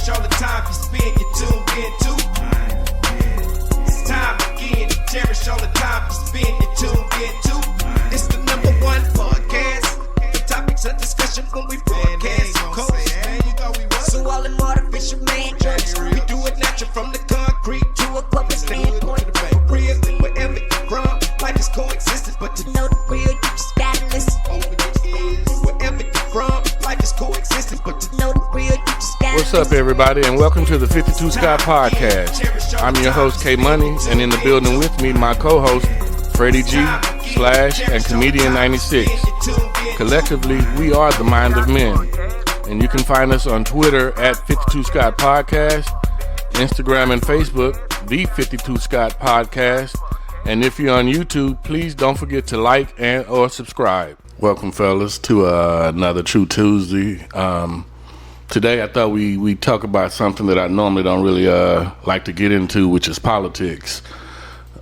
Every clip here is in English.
cherish all the time you spend, you tuned in to. It's time again to cherish all the time you spend, you tuned in to. It's the number one podcast. The topics of discussion when we broadcast. So all them artificial man jokes, we do it natural from the concrete to a public standpoint. Real, wherever you from, life is coexistence, but to know the real, you just gotta listen. Wherever you from, life is coexistence, but to know the real, you just gotta listen. What's up, everybody, and welcome to the 52 Scott Podcast. I'm your host, K Money, and in the building with me, my co-host, Freddie G, Slash, and Comedian 96. Collectively, we are the Mind of Men. And you can find us on Twitter at 52 Scott Podcast, Instagram and Facebook, the 52 Scott Podcast. And if you're on YouTube, please don't forget to like and or subscribe. Welcome, fellas, to another True Tuesday. Today, I thought we talk about something that I normally don't really like to get into, which is politics.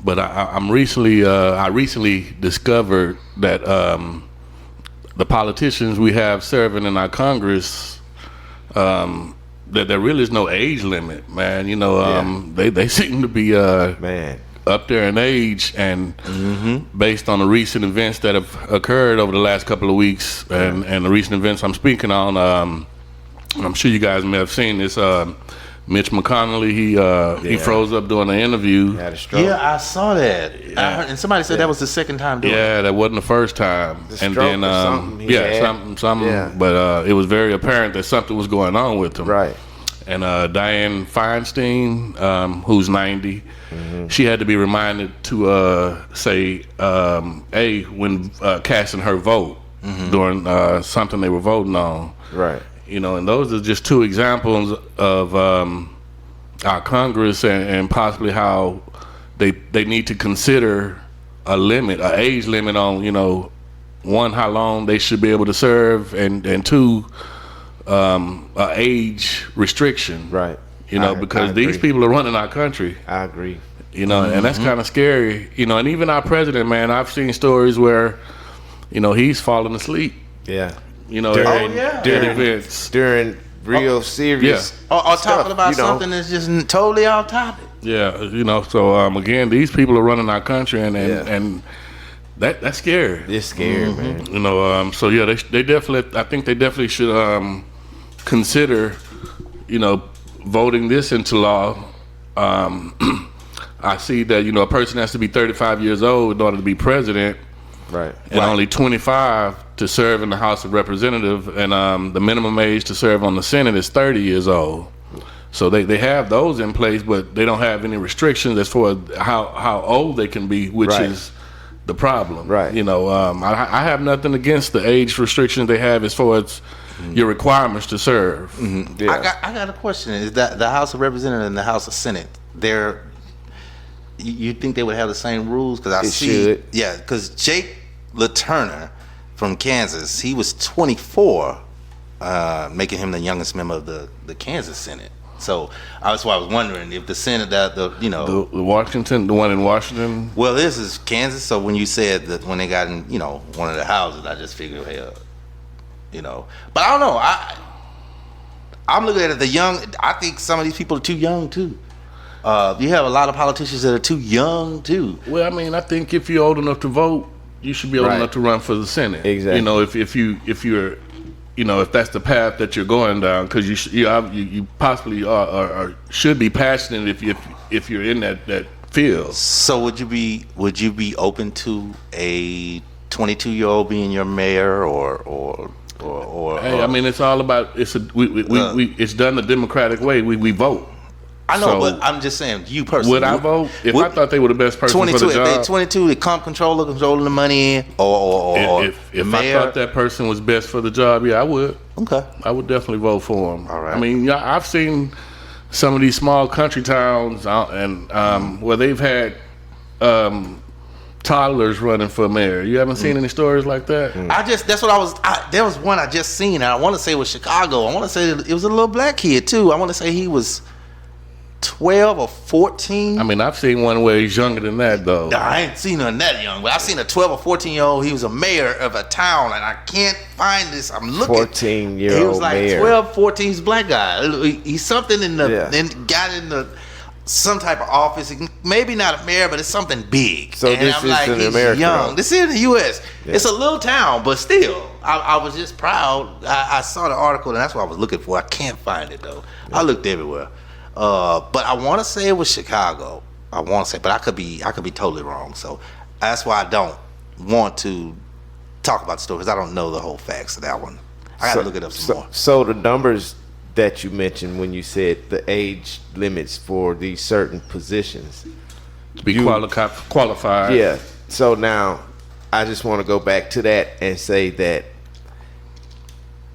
But I recently discovered that the politicians we have serving in our Congress, that there really is no age limit, man. You know, they seem to be up there in age, and based on the recent events that have occurred over the last couple of weeks, and the recent events I'm speaking on, I'm sure you guys may have seen this. Mitch McConnell, he froze up during the interview. Had a stroke. Yeah, I saw that. Yeah. I heard, and somebody said that was the second time doing it. Yeah, that wasn't the first time. And then something. Yeah. But it was very apparent that something was going on with him. Right. And Dianne Feinstein, who's 90, she had to be reminded to say when casting her vote during something they were voting on. Right. You know, and those are just two examples of our Congress and possibly how they need to consider a limit, an age limit on, you know, one, how long they should be able to serve, and two, a age restriction. Right. You know, because these people are running our country. I agree. You know, and that's kind of scary. You know, and even our president, man, I've seen stories where, you know, he's falling asleep. Yeah. You know, during real serious or stuff, talking about something that's just totally off topic. Yeah, you know. So again, these people are running our country, and that's scary. It's scary, man. You know, so yeah, they definitely. I think they definitely should consider, you know, voting this into law. I see that, you know, a person has to be 35 years old in order to be president. Right. And only 25 to serve in the House of Representatives, and the minimum age to serve on the Senate is 30 years old. So they have those in place, but they don't have any restrictions as far as how old they can be, which is the problem. Right. You know, I have nothing against the age restrictions they have as far as your requirements to serve. Yeah. I got a question. Is that the House of Representatives and the House of Senate, you think they would have the same rules? Because should. Yeah, because Jake LaTurner from Kansas, he was 24, making him the youngest member of the Kansas Senate. So that's why I was wondering if the Senate, the one in Washington. Well, this is Kansas. So when you said that when they got in, you know, one of the houses, I just figured, hell, you know. But I don't know. I'm looking at it. I think some of these people are too young too. You have a lot of politicians that are too young too. Well, I mean, I think if you're old enough to vote, you should be old enough to run for the Senate. Exactly. You know, if you're, you know, if that's the path that you're going down, because you possibly are should be passionate if you're in that field. So would you be open to a 22-year-old being your mayor or? Hey, I mean, it's all about it's done the democratic way. We vote. I know, but I'm just saying, you personally. Would I vote? If I thought they were the best person 22, for the job. If they 22, the controlling the money in, or if I thought that person was best for the job, yeah, I would. Okay. I would definitely vote for him. All right. I mean, I've seen some of these small country towns where they've had toddlers running for mayor. You haven't seen any stories like that? There was one I just seen, and I want to say it was Chicago. I want to say it was a little black kid too. I want to say he was 12 or 14. I mean, I've seen one where he's younger than that, though. I ain't seen none that young, but I've seen a 12 or 14-year-old. He was a mayor of a town, and I can't find this. I'm looking. 14-year-old He was like mayor. 12, 14. He's a black guy. He's something in the, Yeah. got in the, some type of office. Maybe not a mayor, but it's something big. So and this I'm is like, in he's America, young. though. This is in the U.S. Yeah. It's a little town, but still, I was just proud. I saw the article, and that's what I was looking for. I can't find it, though. I looked everywhere. But I want to say it was Chicago. I want to say, but I could be totally wrong. So that's why I don't want to talk about the story, because I don't know the whole facts of that one. I got to look it up some more. So the numbers that you mentioned when you said the age limits for these certain positions. To be qualified. Yeah. So now I just want to go back to that and say that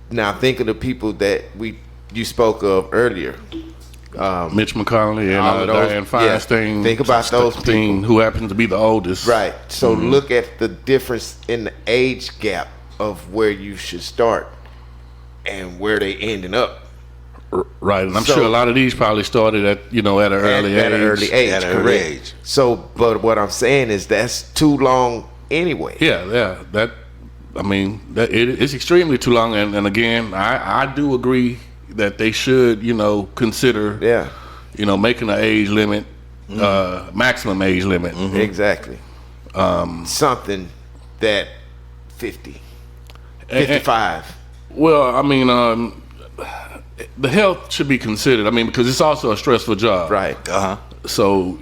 now think of the people that you spoke of earlier. Mitch McConnell all and of those- Dianne Feinstein. yeah. Think about those people. Who happens to be the oldest. Right. So look at the difference in the age gap of where you should start and where they ending up. Right, and I'm So- sure a lot of these probably started at an early age. At an early age, At an early correct. age. So, but what I'm saying is that's too long anyway. Yeah. It's extremely too long. And again, I do agree that they should, consider, Yeah. making an age limit, maximum age limit. Exactly. Something that 50, And- 55. Well, I mean, the health should be considered. I mean, because it's also a stressful job. Right. So,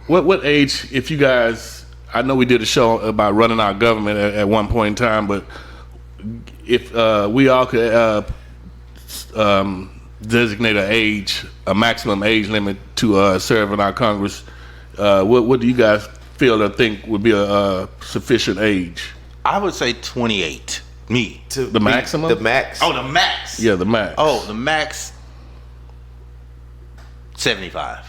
what age, if you guys, I know we did a show about running our government at one point in time, but if we all could designate a maximum age limit to serve in our Congress, what do you guys feel or think would be a sufficient age? I would say 28. Me. The maximum? The max. Oh, the max. Yeah, the max. Oh, the max. 75.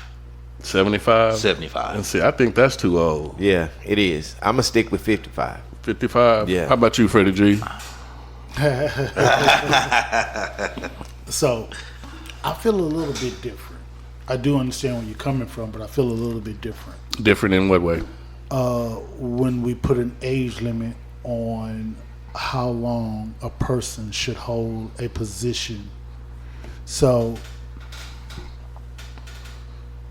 75? 75. And see, I think that's too old. Yeah, it is. I'm going to stick with 55. 55? Yeah. How about you, Freddie G? So, I feel a little bit different. I do understand where you're coming from, but I feel a little bit different. Different in what way? When we put an age limit on how long a person should hold a position. So,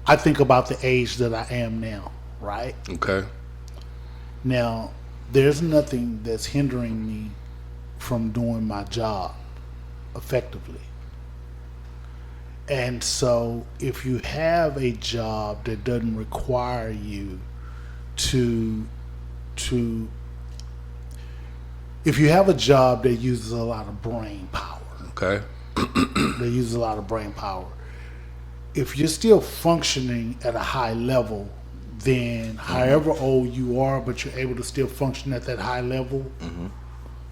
I think about the age that I am now, right? Okay. Now, there's nothing that's hindering me from doing my job effectively. And so, if you have a job that doesn't require you if you have a job that uses a lot of brain power, Okay. if you're still functioning at a high level, then however old you are, but you're able to still function at that high level,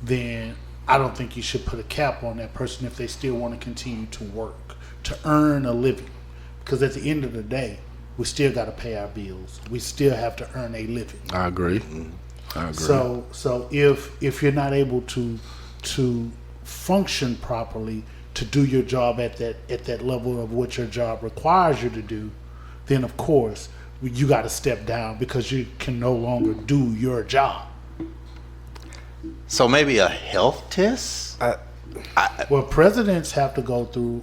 then I don't think you should put a cap on that person if they still want to continue to work, to earn a living. Because at the end of the day, we still got to pay our bills. We still have to earn a living. I agree. I agree. So if you're not able to function properly, to do your job at that level of what your job requires you to do, then of course you got to step down because you can no longer do your job. So maybe a health test? Well, presidents have to go through,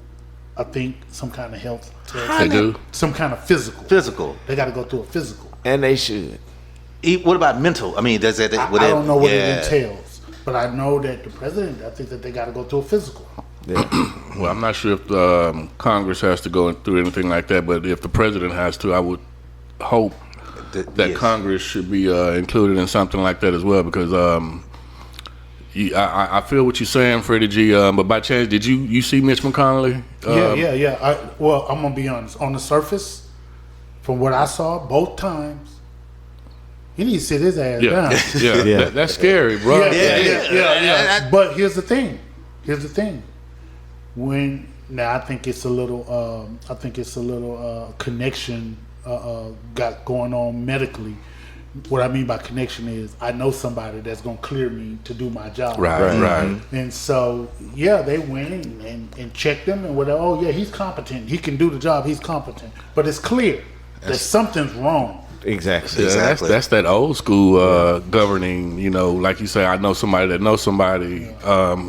I think, some kind of health test. They do. Some kind of physical. Physical. They got to go through a physical. And they should. What about mental? I mean, does that? I don't know what it entails, but I know that the president, I think that they got to go through a physical. Yeah. Well, I'm not sure if Congress has to go through anything like that, but if the president has to, I would hope that Yes. Congress should be included in something like that as well, because I feel what you're saying, Freddie G. But by chance, did you see Mitch McConnell? Yeah. Well, I'm gonna be honest. On the surface, from what I saw, both times, he needs to sit his ass down. Yeah. That's scary, bro. Yeah. But here's the thing. I think it's a little connection got going on medically. what I mean by connection is I know somebody that's going to clear me to do my job. Right. And so, yeah, they went and checked him and whatever. Oh, yeah, he's competent. He can do the job. He's competent. But it's clear that something's wrong. Exactly. Yeah, that's that old school governing, like you say, I know somebody that knows somebody,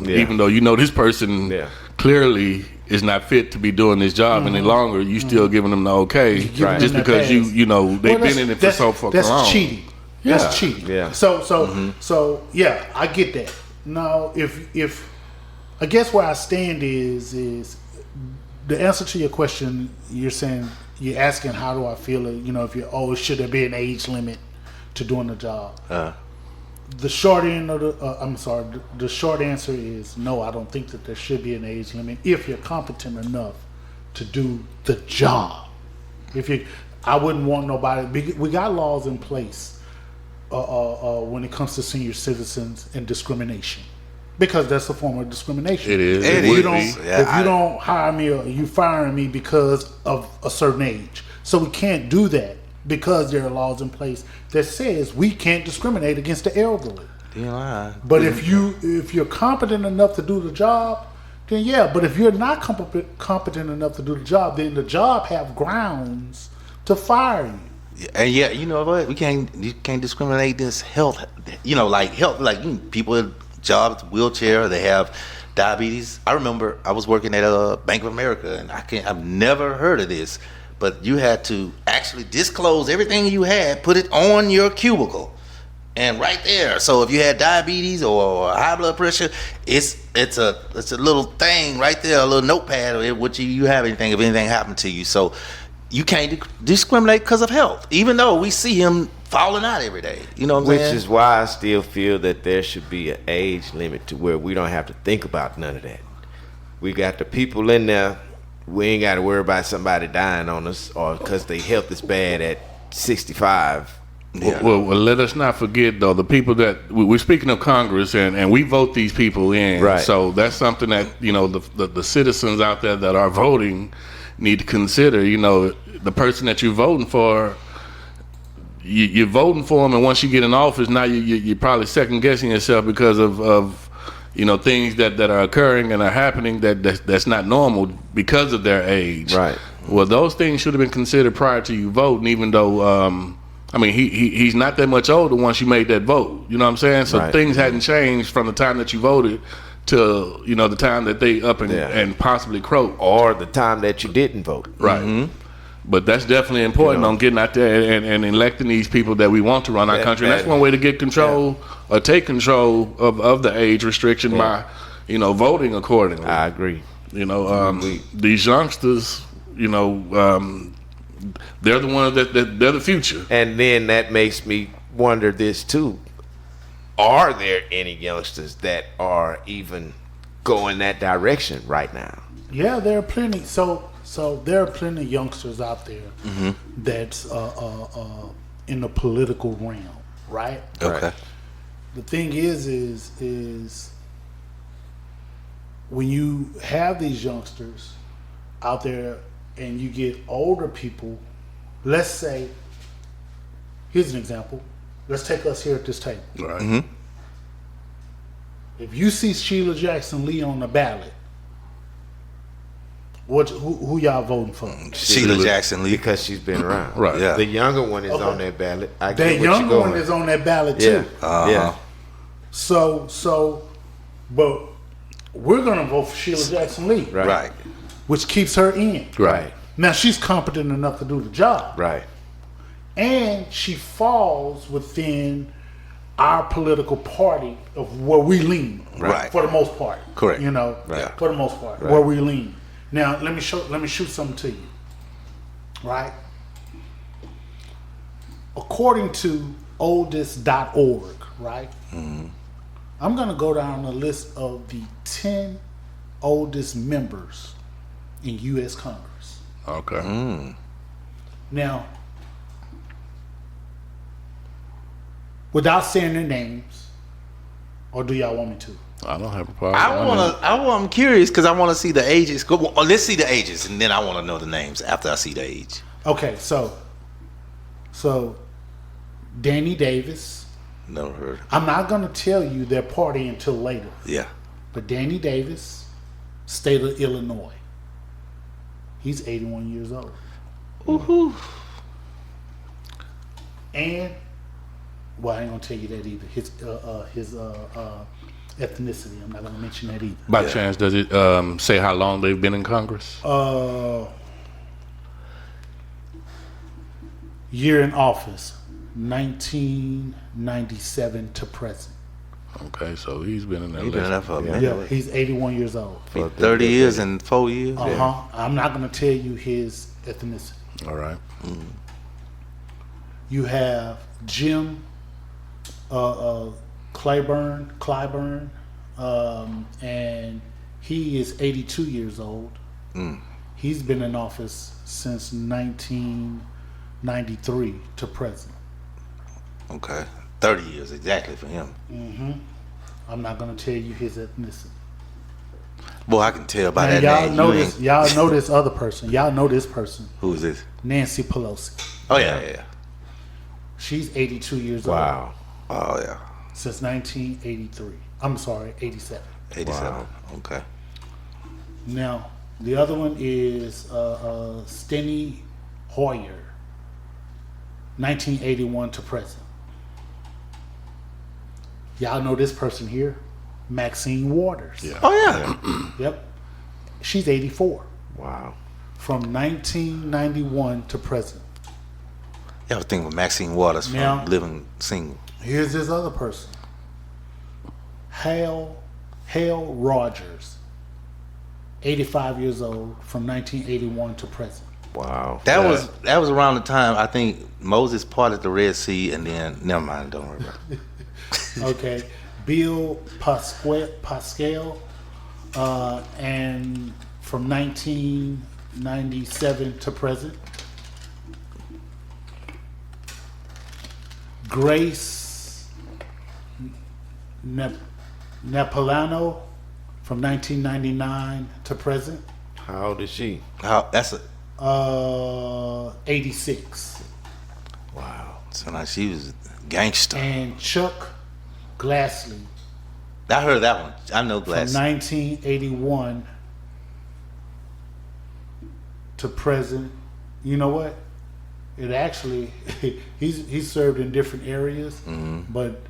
even though this person clearly is not fit to be doing this job any longer, you still giving them the okay just because they've been in it for so fucking long. That's cheating. Yeah. That's cheating. Yeah. So yeah, I get that. Now, if I guess where I stand is the answer to your question. You're asking how do I feel? If should there be an age limit to doing the job? The short end of the short answer is no. I don't think that there should be an age limit if you're competent enough to do the job. I wouldn't want nobody. We got laws in place when it comes to senior citizens and discrimination, because that's a form of discrimination. It is. If you don't hire me or you firing me because of a certain age, so we can't do that. Because there are laws in place that says we can't discriminate against the elderly. Yeah. But if you're competent enough to do the job, then yeah. But if you're not competent enough to do the job, then the job have grounds to fire you. And you know what? You can't discriminate this health. People in jobs, wheelchair, they have diabetes. I remember I was working at Bank of America, and I've never heard of this. But you had to actually disclose everything you had, put it on your cubicle, and right there. So if you had diabetes or high blood pressure, it's a little thing right there, a little notepad which you have anything if anything happened to you. So you can't discriminate because of health, even though we see him falling out every day. You know what I'm saying? Which is why I still feel that there should be an age limit to where we don't have to think about none of that. We got the people in there. We ain't got to worry about somebody dying on us or because their health is bad at 65. Yeah. Well, let us not forget, though, the people that we're speaking of Congress, and we vote these people in. Right. So that's something that the citizens out there that are voting need to consider. The person that you're voting for, you're voting for them, and once you get in office, now you're probably second guessing yourself because of things that are occurring and are happening that's not normal because of their age. Right. Well, those things should have been considered prior to you voting, even though, he's not that much older once you made that vote. You know what I'm saying? So things hadn't changed from the time that you voted to, the time that they up and possibly croak. Or the time that you didn't vote. Right. Mm-hmm. But that's definitely important on getting out there and electing these people that we want to run our country. And that's one way to get control or take control of the age restriction by, voting accordingly. I agree. These youngsters, they're the ones that they're the future. And then that makes me wonder this too. Are there any youngsters that are even going that direction right now? Yeah, there are plenty. So there are plenty of youngsters out there that's in the political realm, right? Okay. The thing is when you have these youngsters out there and you get older people, let's say, here's an example. Let's take us here at this table. Right. Mm-hmm. If you see Sheila Jackson Lee on the ballot, who y'all voting for? Sheila Jackson Lee. Because she's been around. Right. Yeah. The younger one is on that ballot. The younger one is on that ballot too. Uh-huh. Yeah. So, but we're gonna vote for Sheila Jackson Lee, Right. which keeps her in. Right. Now she's competent enough to do the job, Right. and she falls within our political party of where we lean, Right. For the most part, Correct. Right. For the most part, Right. where we lean. Now let me shoot something to you, right? According to oldest.org, right? Mm-hmm. I'm gonna go down the list of the 10 oldest members in U.S. Congress. Okay. Now, without saying their names, or do y'all want me to? I don't have a problem. I'm curious because I want to see the ages. Let's see the ages, and then I want to know the names after I see the age. Okay, so Danny Davis. Never heard. I'm not going to tell you their party until later. Yeah. But Danny Davis, state of Illinois. He's 81 years old. Woohoo. And, well, I ain't going to tell you that either. His ethnicity. I'm not going to mention that either. By chance, does it say how long they've been in Congress? Year in office, 1997 to present. Okay, so he's been in there. He been in that for a minute. Yeah, he's 81 years old. 30 years and 4 years. I'm not going to tell you his ethnicity. All right. You have Jim Clyburn, and he is 82 years old. He's been in office since 1993 to present. Okay. 30 years exactly for him. I'm not going to tell you his ethnicity. Boy, I can tell by Now, that y'all name. know this. Y'all know this other person. Y'all know this person. Who is this? Nancy Pelosi. Oh, yeah. She's 82 years Wow. Oh, yeah. old since 1983. I'm sorry, 87. 87. Okay. Now, the other one is Steny Hoyer, 1981 to present. Y'all know this person here, Maxine Waters. Yeah. Oh, yeah. Yep. She's 84. Wow. From 1991 to present. I was thinking with Maxine Waters from Now- Living Single. Here's this other person, Hale Rogers, 85 years old, from 1981 to present. Wow. That was around the time I think Moses parted the Red Sea, and then never mind, don't worry about it. Okay, Bill Pascal, and from 1997 to present. Grace Napolitano, from 1999 to present. How old is she? That's a 86. wow. So now she was a gangster. And Chuck Grassley, I heard that one. I know from Glass. 1981 to present. You know what? It actually he's served in different areas, but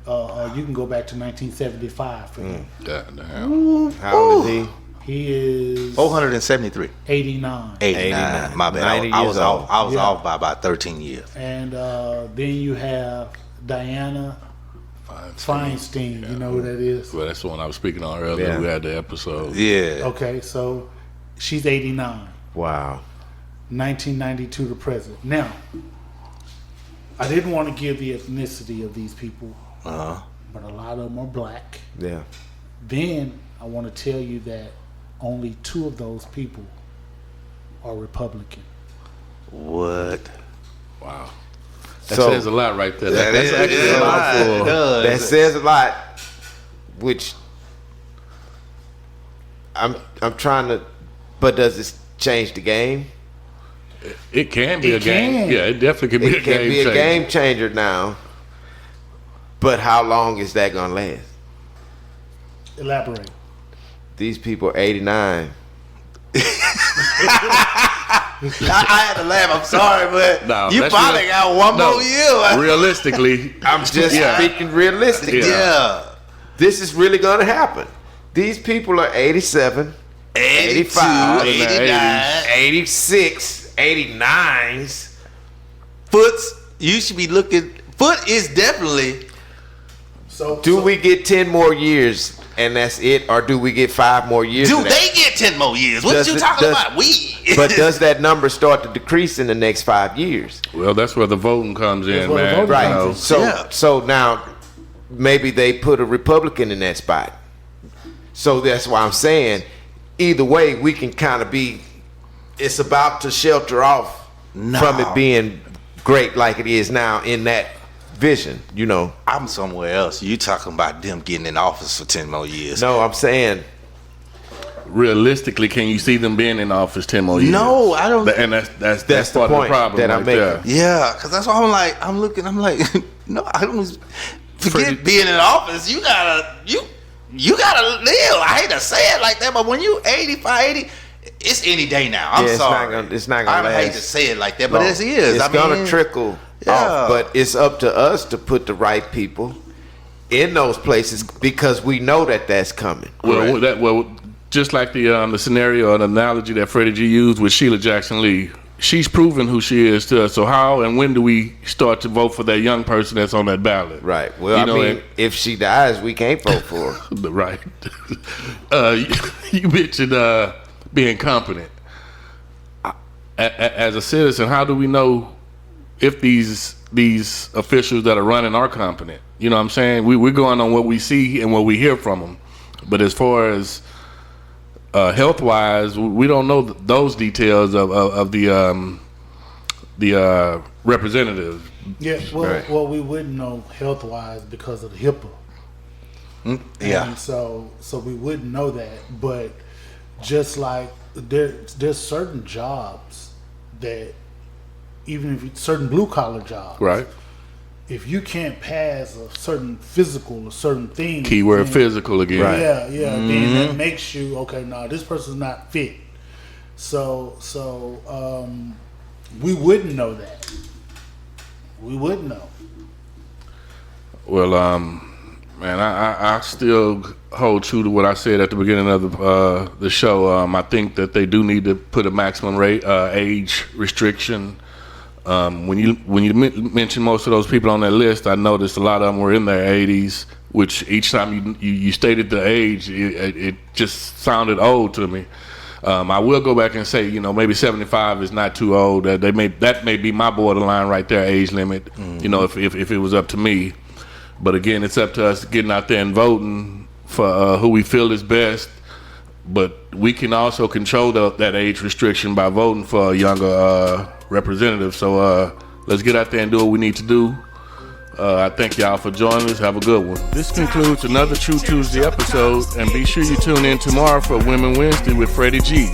you can go back to 1975 for him. Damn. How old is he? He is 473. 89. 89. My bad. 90 I was years old. off. I was Yeah. off by about 13 years. And then you have Diana Feinstein. You know who that is? Well, that's the one I was speaking on earlier. Yeah. We had the episode. Yeah. Okay, so she's 89. Wow. 1992 to present. Now, I didn't want to give the ethnicity of these people, Uh-huh. but a lot of them are black. Yeah. Then I want to tell you that only 2 of those people are Republican. What? Wow. That So- says a lot right there. That That's is- actually yeah, a lot it for. does. That says a lot. Which I'm trying to, but does this change the game? It can be It a game. can. Yeah, it definitely can be It a can game be changer. a game changer now. But how long is that gonna last? Elaborate. These people are 89. I had to laugh. I'm sorry, but No, you that's probably real- got one No, more year. realistically, I'm just Yeah. speaking realistic. Yeah. Yeah. This is really gonna happen. These people are 87, 85, 89. 86, 89s. Foot's, you should be looking. Foot is definitely. So Do we get 10 more years and that's it, or do we get 5 more years? Do of that? they get 10 more years? What Does you it- talking does- about? We. But does that number start to decrease in the next 5 years? well, that's where the voting comes in, where the man. voting Right. You know, comes So Yeah. so now maybe they put a Republican in that spot. So that's why I'm saying either way we can kind of be. It's about to shelter off No. from it being great like it is now in that vision. You know. I'm somewhere else. You talking about them getting in office for 10 more years? No, I'm saying realistically, can you see them being in office 10 more years? No, I don't. And that's That's the part of point the problem that I'm right making. there. Yeah, because that's why I'm like, I'm looking. I'm like, No, I don't. Forget being in office. You gotta live. I hate to say it like that, but when you 85, 80, it's any day now. I'm sorry. It's not gonna last. I hate to say it like that, but it is. It's gonna trickle off, but it's up to us to put the right people in those places because we know that that's coming. Well, just like the scenario or the analogy that Freddie G used with Sheila Jackson Lee. She's proven who she is to us. So how and when do we start to vote for that young person that's on that ballot? Right. Well, if she dies, we can't vote for her. Right. You mentioned being competent. As a citizen, how do we know if these officials that are running are competent? You know what I'm saying? We're going on what we see and what we hear from them. But as far as health-wise, we don't know those details of the representative. Yeah, well, we wouldn't know health-wise because of the HIPAA. Yeah. And so we wouldn't know that. But just like there's certain jobs that even if certain blue-collar jobs, Right. if you can't pass a certain physical, a certain thing. Keyword physical again. Right. Yeah. Then that makes you, okay, no, this person's not fit. So we wouldn't know that. We wouldn't know. Well, man, I still hold true to what I said at the beginning of the show. I think that they do need to put a maximum age restriction. When you mention most of those people on that list, I noticed a lot of them were in their 80s, which each time you stated the age, it just sounded old to me. I will go back and say, maybe 75 is not too old. That may be my borderline right there, age limit. If it was up to me. But again, it's up to us getting out there and voting for who we feel is best. But we can also control that age restriction by voting for a younger representative. So let's get out there and do what we need to do. I thank y'all for joining us. Have a good one. This concludes another True Tuesday episode, and be sure you tune in tomorrow for Women Wednesday with Freddie G.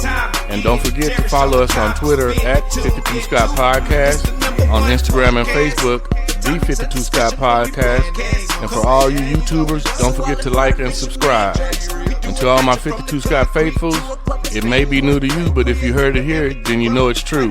And don't forget to follow us on Twitter at 52 Scott Podcast, on Instagram and Facebook, the 52 Scott Podcast. And for all you YouTubers, don't forget to like and subscribe. And to all my 52 Scott faithfuls, it may be new to you, but if you heard it here, then you know it's true.